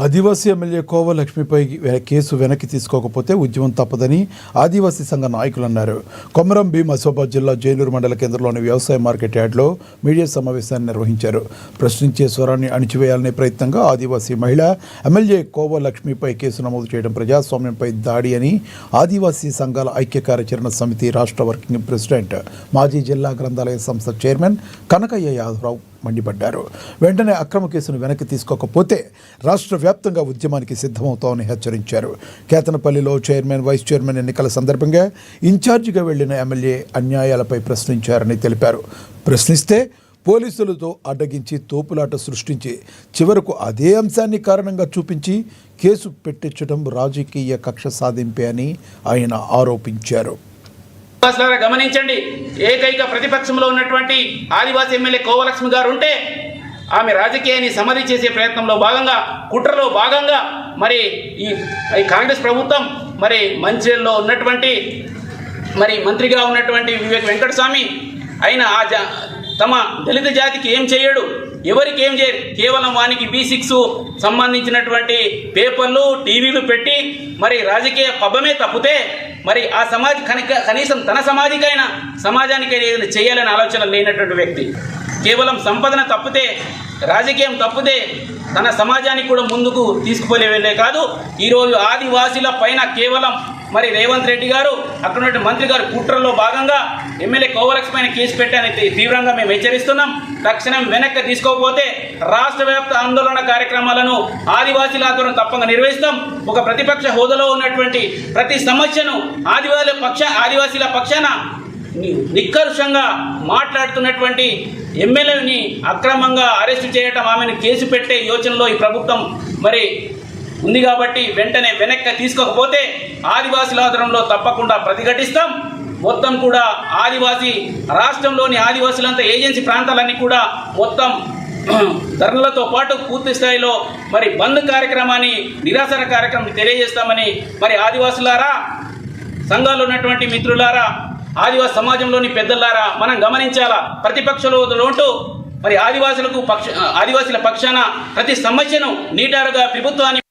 ఆదివాసీ MLA కోవ లక్ష్మిపై case వెనక్కి తీసుకోకపోతే ఉద్యమం తప్పదని ఆదివాసీ సంఘ నాయకులు అన్నారు. కొమరం భీం ఆసిఫాబాద్ జిల్లా జైలూరు మండల కేంద్రంలోని వ్యవసాయ మార్కెట్ యార్డ్లో మీడియా సమావేశాన్ని నిర్వహించారు. ప్రశ్నించే స్వరాన్ని అణిచివేయాలనే ప్రయత్నంగా ఆదివాసీ మహిళ ఎమ్మెల్యే కోవ లక్ష్మిపై కేసు నమోదు చేయడం ప్రజాస్వామ్యంపై దాడి అని ఆదివాసీ సంఘాల ఐక్య కార్యాచరణ సమితి రాష్ట్ర వర్కింగ్ ప్రెసిడెంట్ మాజీ జిల్లా గ్రంథాలయ సంస్థ చైర్మన్ కనకయ్య యాదవరావు మండిపడ్డారు. వెంటనే అక్రమ కేసును వెనక్కి తీసుకోకపోతే రాష్ట్ర వ్యాప్తంగా ఉద్యమానికి సిద్ధమవుతామని హెచ్చరించారు. కేతనపల్లిలో చైర్మన్ వైస్ చైర్మన్ ఎన్నికల సందర్భంగా ఇన్ఛార్జిగా వెళ్లిన ఎమ్మెల్యే అన్యాయాలపై ప్రశ్నించారని తెలిపారు. ప్రశ్నిస్తే పోలీసులతో అడ్డగించి తోపులాట సృష్టించి చివరకు అదే అంశాన్ని కారణంగా చూపించి కేసు పెట్టించడం రాజకీయ కక్ష సాధింపే అని ఆయన ఆరోపించారు. గమనించండి, ఏకైక ప్రతిపక్షంలో ఉన్నటువంటి ఆదివాసీ ఎమ్మెల్యే కోవలక్ష్మి గారు ఉంటే ఆమె రాజకీయాన్ని సమాధి చేసే ప్రయత్నంలో భాగంగా, కుట్రలో భాగంగా మరి ఈ కాంగ్రెస్ ప్రభుత్వం మరి మంచిర్యాలలో ఉన్నటువంటి మరి మంత్రిగా ఉన్నటువంటి వివేక్ వెంకటస్వామి ఆయన తమ దళిత జాతికి ఏం చేయడు, ఎవరికి ఏం చేయరు, కేవలం వానికి B6 సంబంధించినటువంటి పేపర్లు టీవీలు పెట్టి మరి రాజకీయ పబ్బమే తప్పితే మరి ఆ కనీసం తన సమాజానికైనా ఏదైనా చేయాలనే ఆలోచన లేనటువంటి వ్యక్తి. కేవలం సంపదన తప్పితే, రాజకీయం తప్పితే తన సమాజానికి కూడా ముందుకు తీసుకుపోలే కాదు. ఈరోజు ఆదివాసీల పైన కేవలం మరి రేవంత్ రెడ్డి గారు, అక్కడ ఉన్న మంత్రి గారు కుట్రలో భాగంగా ఎమ్మెల్యే కోవలక్ష్మి పైన కేసు పెట్టాలని తీవ్రంగా మేము హెచ్చరిస్తున్నాం. తక్షణం వెనక్కి తీసుకోకపోతే రాష్ట్ర వ్యాప్త ఆందోళన కార్యక్రమాలను ఆదివాసీల ఆధ్వర్యం తప్పగా నిర్వహిస్తాం. ఒక ప్రతిపక్ష హోదాలో ఉన్నటువంటి ప్రతి సమస్యను ఆదివాసీల పక్షాన నిక్కరుషంగా మాట్లాడుతున్నటువంటి ఎమ్మెల్యేని అక్రమంగా అరెస్టు చేయటం, ఆమెను కేసు పెట్టే యోచనలో ఈ ప్రభుత్వం మరి ఉంది. కాబట్టి వెంటనే వెనక్కి తీసుకోకపోతే ఆదివాసీల ఆధ్వర్యంలో తప్పకుండా ప్రతిఘటిస్తాం. మొత్తం కూడా రాష్ట్రంలోని ఆదివాసీలంతా ఏజెన్సీ ప్రాంతాలన్నీ కూడా మొత్తం ధరలతో పాటు పూర్తి స్థాయిలో మరి బంద్ కార్యక్రమాన్ని, నిరాశన కార్యక్రమం తెలియజేస్తామని మరి ఆదివాసులారా, సంఘాల్లో ఉన్నటువంటి మిత్రులారా, ఆదివాసీ సమాజంలోని పెద్దలారా మనం గమనించాలా. ప్రతిపక్షంలో ఉంటూ మరి ఆదివాసీల పక్షాన ప్రతి సమస్యను నీటారుగా ప్రభుత్వాన్ని